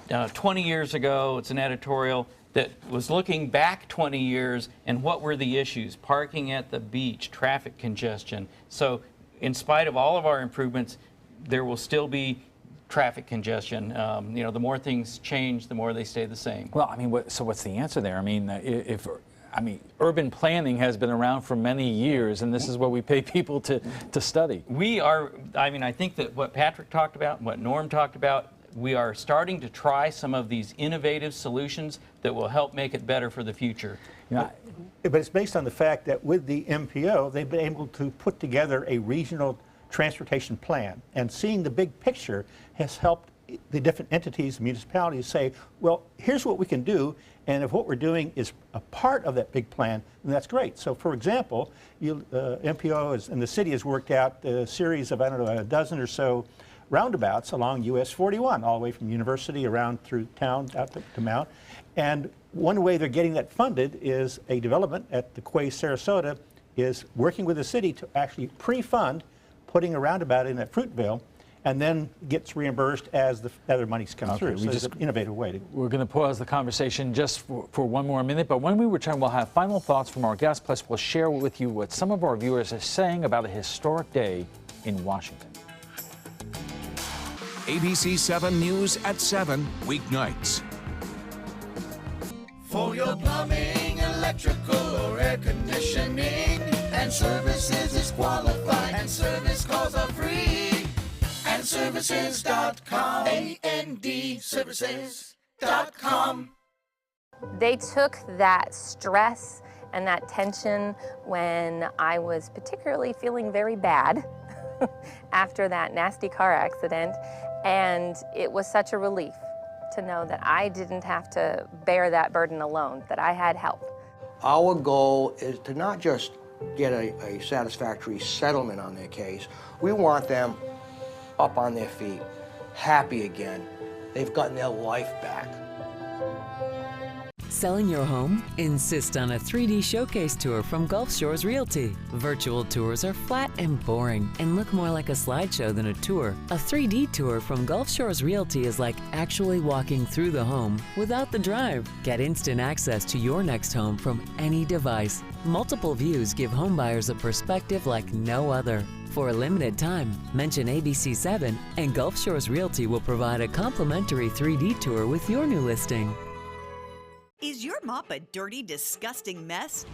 20 years ago. It's an editorial that was looking back 20 years and what were the issues: parking at the beach, traffic congestion. So in spite of all of our improvements, there will still be traffic congestion. The more things change, the more they stay the same. Well, I mean, so what's the answer there? I mean, urban planning has been around for many years, and this is what we pay people to study. I think that what Patrick talked about, what Norm talked about, we are starting to try some of these innovative solutions that will help make it better for the future. But it's based on the fact that with the MPO, they've been able to put together a regional transportation plan, and seeing the big picture has helped the different entities, municipalities say, well, here's what we can do, and if what we're doing is a part of that big plan, then that's great. So, for example, MPO and the city has worked out a series of, I don't know, a dozen or so roundabouts along US 41, all the way from University around through town out to Mount. And one way they're getting that funded is a development at the Quay, Sarasota, is working with the city to actually pre-fund putting a roundabout in at Fruitville, and then gets reimbursed as the other monies come through. So it's an innovative way to. We're going to pause the conversation just for one more minute, but when we return, we'll have final thoughts from our guests, plus we'll share with you what some of our viewers are saying about a historic day in Washington. ABC7 News at 7, weeknights. For your plumbing, electrical, or air conditioning, and services is qualified, and service calls are free. AndServices.com. AndServices.com. They took that stress and that tension when I was particularly feeling very bad after that nasty car accident, and it was such a relief to know that I didn't have to bear that burden alone, that I had help. Our goal is to not just get a satisfactory settlement on their case. We want them up on their feet, happy again. They've gotten their life back. Selling your home? Insist on a 3D showcase tour from Gulf Shores Realty. Virtual tours are flat and boring and look more like a slideshow than a tour. A 3D tour from Gulf Shores Realty is like actually walking through the home without the drive. Get instant access to your next home from any device. Multiple views give homebuyers a perspective like no other. For a limited time, mention ABC7 and Gulf Shores Realty will provide a complimentary 3D tour with your new listing. Is your mop a dirty, disgusting mess?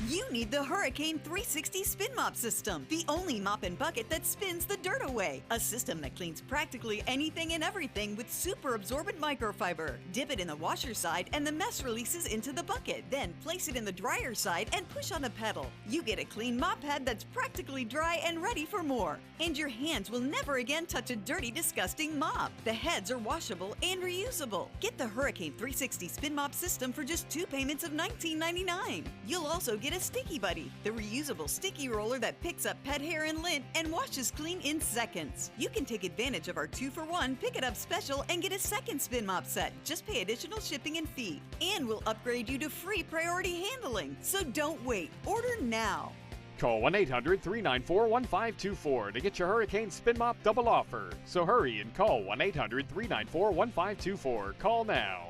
You need the Hurricane 360 Spin Mop System, the only mop and bucket that spins the dirt away. A system that cleans practically anything and everything with super absorbent microfiber. Dip it in the washer side and the mess releases into the bucket. Then place it in the dryer side and push on a pedal. You get a clean mop head that's practically dry and ready for more. And your hands will never again touch a dirty, disgusting mop. The heads are washable and reusable. Get the Hurricane 360 Spin Mop System for just 2 payments of $19.99. You'll also get a Sticky Buddy, the reusable sticky roller that picks up pet hair and lint and washes clean in seconds. You can take advantage of our 2-for-1 Pick It Up special and get a second spin mop set. Just pay additional shipping and fee. And we'll upgrade you to free priority handling. So don't wait. Order now. Call 1-800-394-1524 to get your Hurricane Spin Mop double offer. So hurry and call 1-800-394-1524. Call now.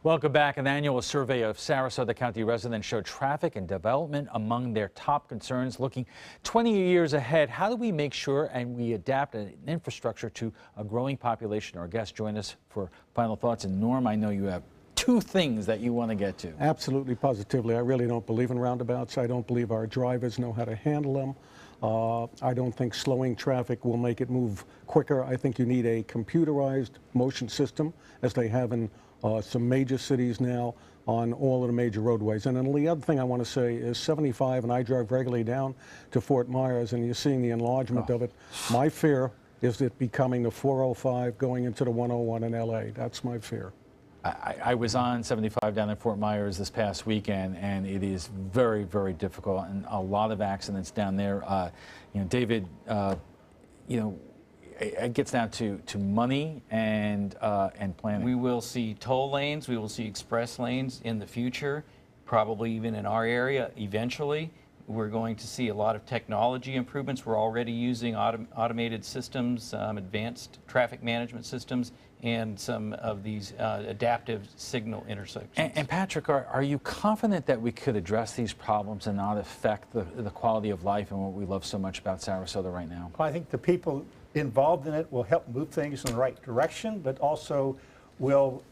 Welcome back. An annual survey of Sarasota County residents showed traffic and development among their top concerns. Looking 20 years ahead, how do we make sure and we adapt an infrastructure to a growing population? Our guests join us for final thoughts. And Norm, I know you have 2 things that you want to get to. Absolutely, positively. I really don't believe in roundabouts. I don't believe our drivers know how to handle them. I don't think slowing traffic will make it move quicker. I think you need a computerized motion system, as they have in some major cities now on all of the major roadways. And then the other thing I want to say is 75, and I drive regularly down to Fort Myers, and you're seeing the enlargement of it. My fear is it becoming the 405 going into the 101 in LA. That's my fear. I was on 75 down in Fort Myers this past weekend, and it is very, very difficult, and a lot of accidents down there. You know, David, you know, it gets down to money and planning. We will see toll lanes, we will see express lanes in the future, probably even in our area eventually. We're going to see a lot of technology improvements. We're already using automated systems, advanced traffic management systems, and some of these adaptive signal intersections. And Patrick, are you confident that we could address these problems and not affect the quality of life and what we love so much about Sarasota right now? Well, I think the people involved in it will help move things in the right direction, but also will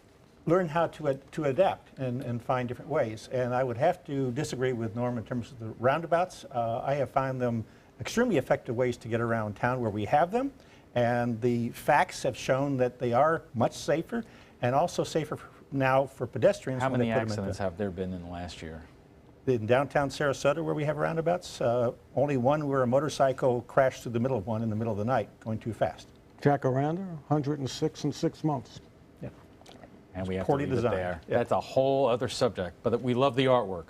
learn how to adapt and find different ways. And I would have to disagree with Norm in terms of the roundabouts. I have found them extremely effective ways to get around town where we have them. And the facts have shown that they are much safer and also safer now for pedestrians. How many accidents have there been in the last year? In downtown Sarasota, where we have roundabouts, only one where a motorcycle crashed through the middle of one in the middle of the night, going too fast. Jacaranda, 106 in 6 months. And we have According to leave to it design. there. Yeah. That's a whole other subject, but we love the artwork.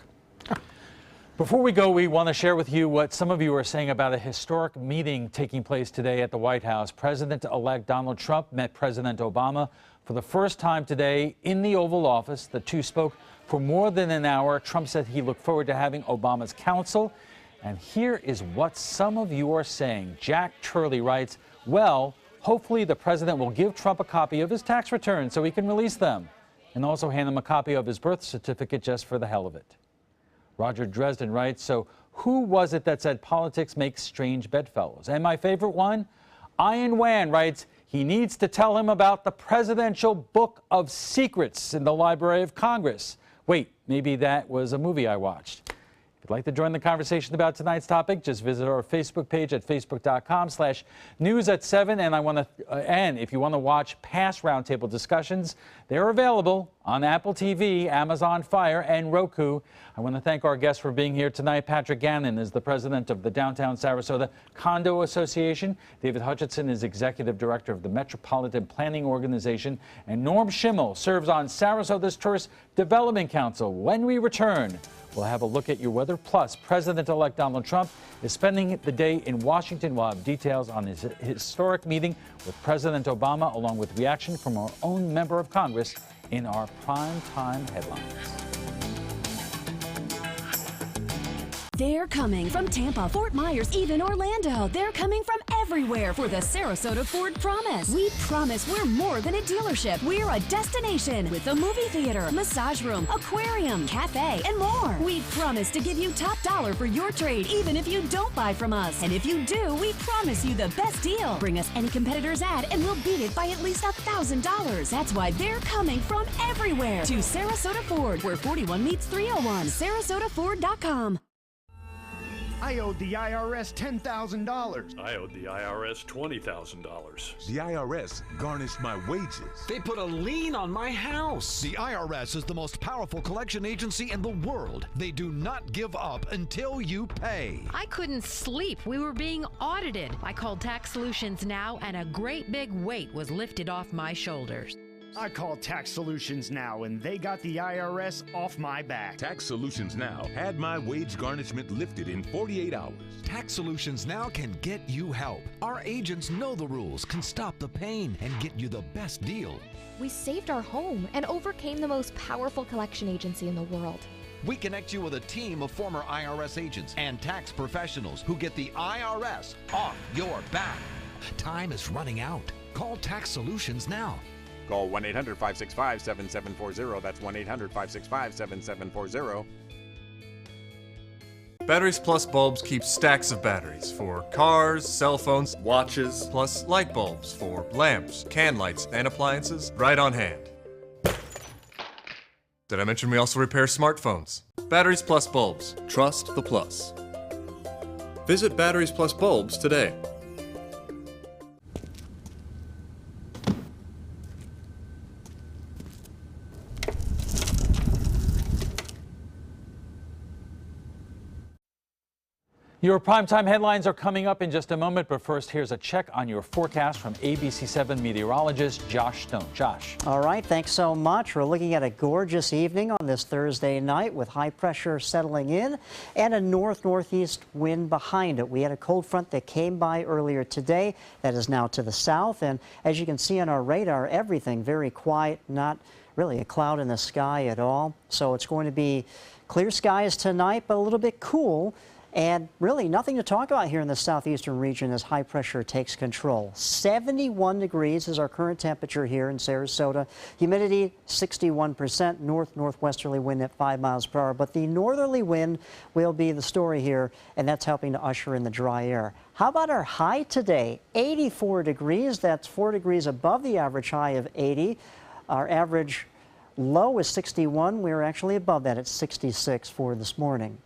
Before we go, we want to share with you what some of you are saying about a historic meeting taking place today at the White House. President-elect Donald Trump met President Obama for the first time today in the Oval Office. The two spoke for more than an hour. Trump said he looked forward to having Obama's counsel. And here is what some of you are saying. Jack Turley writes, well, hopefully the president will give Trump a copy of his tax returns so he can release them, and also hand him a copy of his birth certificate just for the hell of it. Roger Dresden writes, so who was it that said politics makes strange bedfellows? And my favorite one, Ian Wan writes, he needs to tell him about the Presidential Book of Secrets in the Library of Congress. Wait, maybe that was a movie I watched. If you'd like to join the conversation about tonight's topic, just visit our Facebook page at facebook.com/news@7. And if you want to watch past roundtable discussions, they're available on Apple TV, Amazon Fire, and Roku. I want to thank our guests for being here tonight. Patrick Gannon is the president of the Downtown Sarasota Condo Association. David Hutchinson is executive director of the Metropolitan Planning Organization. And Norm Schimmel serves on Sarasota's Tourist Development Council. When we return, we'll have a look at your weather. Plus, President-elect Donald Trump is spending the day in Washington. We'll have details on his historic meeting with President Obama, along with reaction from our own member of Congress in our primetime headlines. They're coming from Tampa, Fort Myers, even Orlando. They're coming from everywhere for the Sarasota Ford Promise. We promise we're more than a dealership. We're a destination with a movie theater, massage room, aquarium, cafe, and more. We promise to give you top dollar for your trade, even if you don't buy from us. And if you do, we promise you the best deal. Bring us any competitor's ad and we'll beat it by at least $1,000. That's why they're coming from everywhere to Sarasota Ford, where 41 meets 301. SarasotaFord.com. I owed the IRS $10,000. I owed the IRS $20,000. The IRS garnished my wages. They put a lien on my house. The IRS is the most powerful collection agency in the world. They do not give up until you pay. I couldn't sleep. We were being audited. I called Tax Solutions Now, and a great big weight was lifted off my shoulders. I called Tax Solutions Now, and they got the IRS off my back. Tax Solutions Now had my wage garnishment lifted in 48 hours. Tax Solutions Now can get you help. Our agents know the rules, can stop the pain, and get you the best deal. We saved our home and overcame the most powerful collection agency in the world. We connect you with a team of former IRS agents and tax professionals who get the IRS off your back. Time is running out. Call Tax Solutions now. Call 1-800-565-7740. That's 1-800-565-7740. Batteries Plus bulbs keep stacks of batteries for cars, cell phones, watches, plus light bulbs for lamps, can lights, and appliances right on hand. Did I mention we also repair smartphones? Batteries Plus bulbs. Trust the plus. Visit Batteries Plus bulbs today. Your primetime headlines are coming up in just a moment, but first, here's a check on your forecast from ABC7 meteorologist Josh Stone. Josh. All right, thanks so much. We're looking at a gorgeous evening on this Thursday night with high pressure settling in and a north-northeast wind behind it. We had a cold front that came by earlier today that is now to the south, and as you can see on our radar, everything very quiet, not really a cloud in the sky at all. So it's going to be clear skies tonight, but a little bit cool. And really nothing to talk about here in the southeastern region as high pressure takes control. 71 degrees is our current temperature here in Sarasota. Humidity 61%, northwesterly wind at 5 miles per hour. But the northerly wind will be the story here, and that's helping to usher in the dry air. How about our high today? 84 degrees. That's 4 degrees above the average high of 80. Our average low is 61. We're actually above that at 66 for this morning.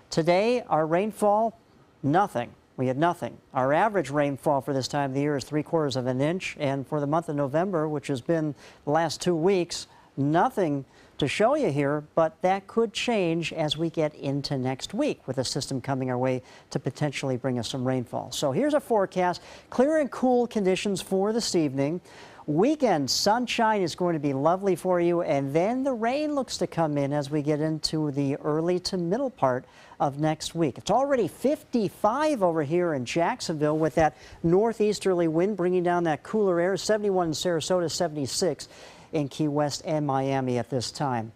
Today, our rainfall, nothing. We had nothing. Our average rainfall for this time of the year is 3/4 of an inch, and for the month of November, which has been the last 2 weeks, nothing to show you here, but that could change as we get into next week with a system coming our way to potentially bring us some rainfall. So here's a forecast. Clear and cool conditions for this evening. Weekend sunshine is going to be lovely for you, and then the rain looks to come in as we get into the early to middle part of next week. It's already 55 over here in Jacksonville with that northeasterly wind bringing down that cooler air. 71 in Sarasota, 76 in Key West and Miami at this time.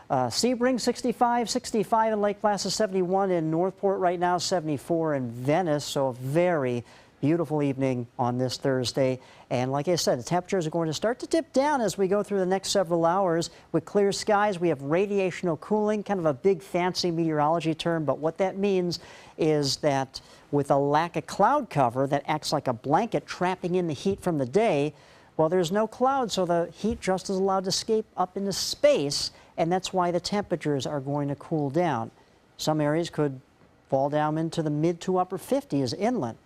Sebring 65, 65 in Lake Placid, 71 in Northport right now, 74 in Venice. So a very beautiful evening on this Thursday. And like I said, the temperatures are going to start to dip down as we go through the next several hours. With clear skies, we have radiational cooling, kind of a big fancy meteorology term, but what that means is that with a lack of cloud cover that acts like a blanket trapping in the heat from the day, well, there's no cloud, so the heat just is allowed to escape up into space, and that's why the temperatures are going to cool down. Some areas could fall down into the mid to upper 50s inland.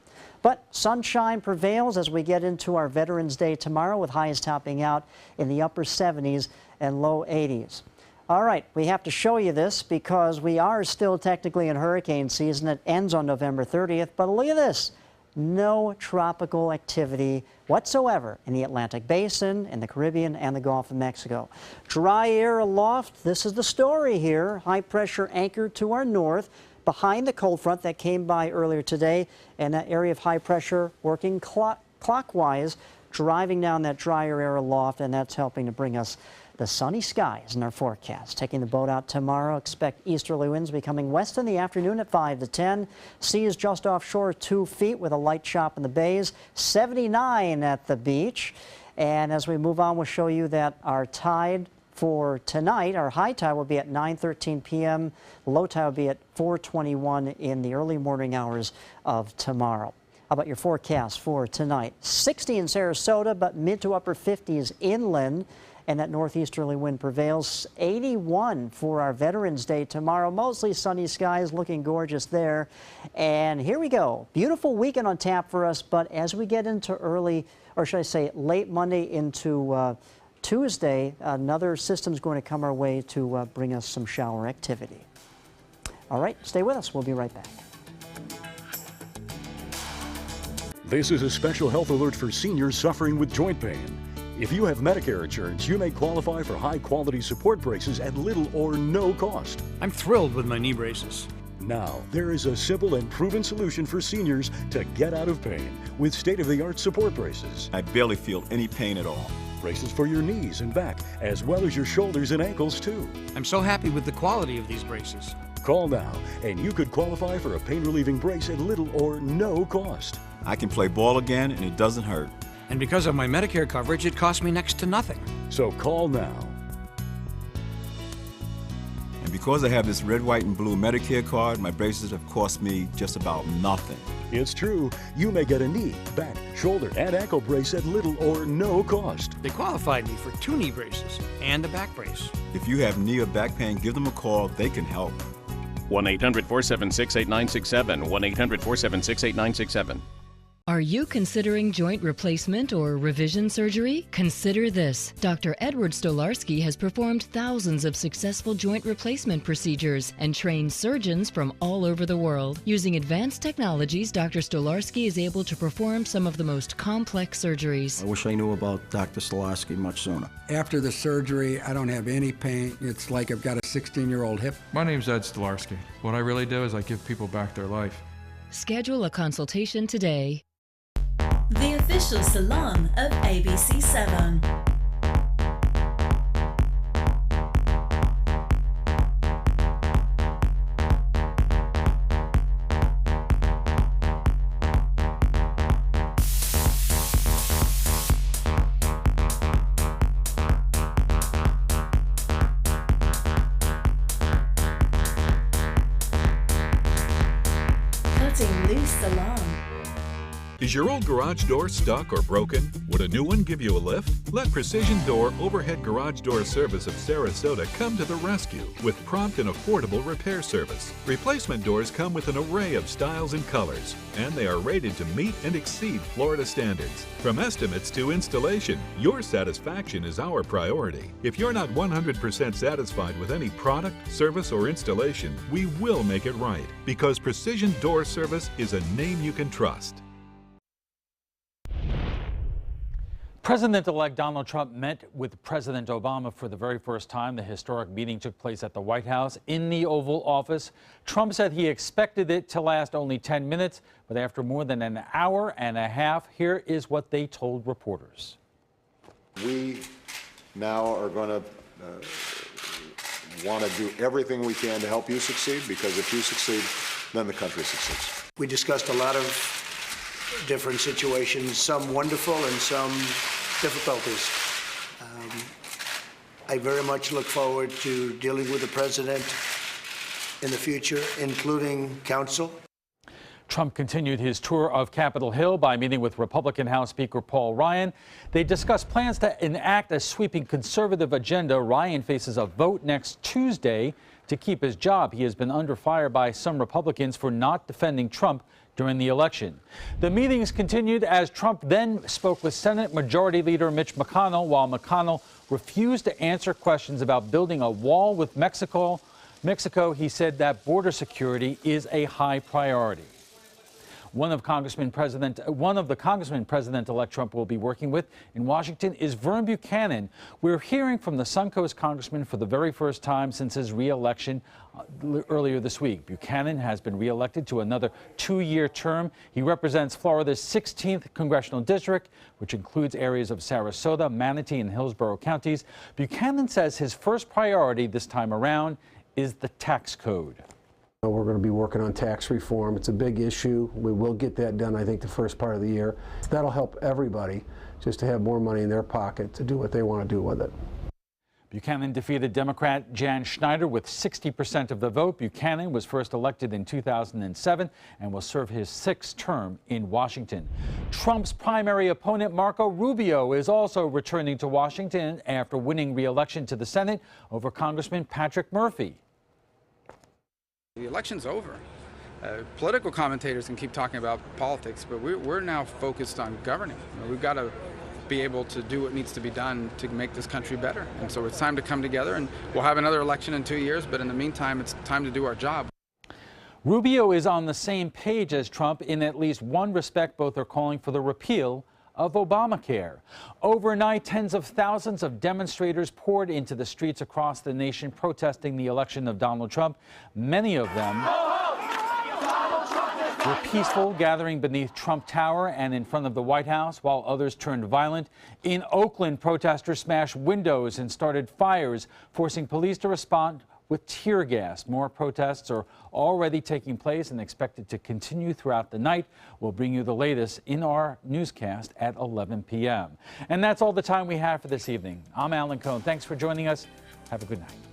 But sunshine prevails as we get into our Veterans Day tomorrow, with highs topping out in the upper 70s and low 80s. All right, we have to show you this because we are still technically in hurricane season. It ends on November 30th, but look at this. No tropical activity whatsoever in the Atlantic Basin, in the Caribbean, and the Gulf of Mexico. Dry air aloft. This is the story here. High pressure anchored to our north, behind the cold front that came by earlier today, and that area of high pressure working clockwise, driving down that drier air aloft, and that's helping to bring us the sunny skies in our forecast. Taking the boat out tomorrow, expect easterly winds becoming west in the afternoon at 5 to 10. Sea is just offshore 2 feet with a light chop in the bays. 79 at the beach. And as we move on, we'll show you that our tide for tonight, our high tide will be at 9:13 p.m. Low tide will be at 4:21 in the early morning hours of tomorrow. How about your forecast for tonight? 60 in Sarasota, but mid to upper 50s inland, and that northeasterly wind prevails. 81 for our Veterans Day tomorrow. Mostly sunny skies, looking gorgeous there. And here we go. Beautiful weekend on tap for us, but as we get into early, or should I say late Monday into Tuesday, another system's going to come our way to bring us some shower activity. All right, stay with us. We'll be right back. This is a special health alert for seniors suffering with joint pain. If you have Medicare insurance, you may qualify for high-quality support braces at little or no cost. I'm thrilled with my knee braces. Now, there is a simple and proven solution for seniors to get out of pain with state-of-the-art support braces. I barely feel any pain at all. Braces for your knees and back, as well as your shoulders and ankles, too. I'm so happy with the quality of these braces. Call now, and you could qualify for a pain-relieving brace at little or no cost. I can play ball again, and it doesn't hurt. And because of my Medicare coverage, it costs me next to nothing. So call now. And because I have this red, white, and blue Medicare card, my braces have cost me just about nothing. It's true. You may get a knee, back, shoulder, and ankle brace at little or no cost. They qualified me for 2 knee braces and a back brace. If you have knee or back pain, give them a call. They can help. 1-800-476-8967. 1-800-476-8967. Are you considering joint replacement or revision surgery? Consider this. Dr. Edward Stolarski has performed thousands of successful joint replacement procedures and trained surgeons from all over the world. Using advanced technologies, Dr. Stolarski is able to perform some of the most complex surgeries. I wish I knew about Dr. Stolarski much sooner. After the surgery, I don't have any pain. It's like I've got a 16-year-old hip. My name's Ed Stolarski. What I really do is I give people back their life. Schedule a consultation today. The official salon of ABC7. Cutting Loose Salon. Is your old garage door stuck or broken? Would a new one give you a lift? Let Precision Door Overhead Garage Door Service of Sarasota come to the rescue with prompt and affordable repair service. Replacement doors come with an array of styles and colors, and they are rated to meet and exceed Florida standards. From estimates to installation, your satisfaction is our priority. If you're not 100% satisfied with any product, service, or installation, we will make it right, because Precision Door Service is a name you can trust. President-elect Donald Trump met with President Obama for the very first time. The historic meeting took place at the White House in the Oval Office. Trump said he expected it to last only 10 minutes, but after more than an hour and a half, here is what they told reporters. We now are going to want to do everything we can to help you succeed, because if you succeed, then the country succeeds. We discussed a lot of different situations, some wonderful and some difficulties. I very much look forward to dealing with the president in the future, including counsel. Trump continued his tour of Capitol Hill by meeting with Republican House Speaker Paul Ryan. They discussed plans to enact a sweeping conservative agenda. Ryan faces a vote next Tuesday to keep his job. He has been under fire by some Republicans for not defending Trump during the election. The meetings continued as Trump then spoke with Senate Majority Leader Mitch McConnell, while McConnell refused to answer questions about building a wall with Mexico. He said that border security is a high priority. One of the congressmen President-elect Trump will be working with in Washington is Vern Buchanan. We're hearing from the Suncoast congressman for the very first time since his re-election earlier this week. Buchanan has been re-elected to another 2-year term. He represents Florida's 16th congressional district, which includes areas of Sarasota, Manatee, and Hillsborough counties. Buchanan says his first priority this time around is the tax code. We're going to be working on tax reform. It's a big issue. We will get that done, I think, the first part of the year. That'll help everybody just to have more money in their pocket to do what they want to do with it. Buchanan defeated Democrat Jan Schneider with 60% of the vote. Buchanan was first elected in 2007 and will serve his 6th term in Washington. Trump's primary opponent, Marco Rubio, is also returning to Washington after winning re-election to the Senate over Congressman Patrick Murphy. The election's over. Political commentators can keep talking about politics, but we're now focused on governing. We've got to be able to do what needs to be done to make this country better. And so it's time to come together, and we'll have another election in 2 years, but in the meantime, it's time to do our job. Rubio is on the same page as Trump in at least one respect. Both are calling for the repeal of Obamacare. Overnight, tens of thousands of demonstrators poured into the streets across the nation protesting the election of Donald Trump. Many of them were peaceful, gathering beneath Trump Tower and in front of the White House, while others turned violent. In Oakland, protesters smashed windows and started fires, forcing police to respond with tear gas. More protests are already taking place and expected to continue throughout the night. We'll bring you the latest in our newscast at 11 p.m. And that's all the time we have for this evening. I'm Alan Cohn. Thanks for joining us. Have a good night.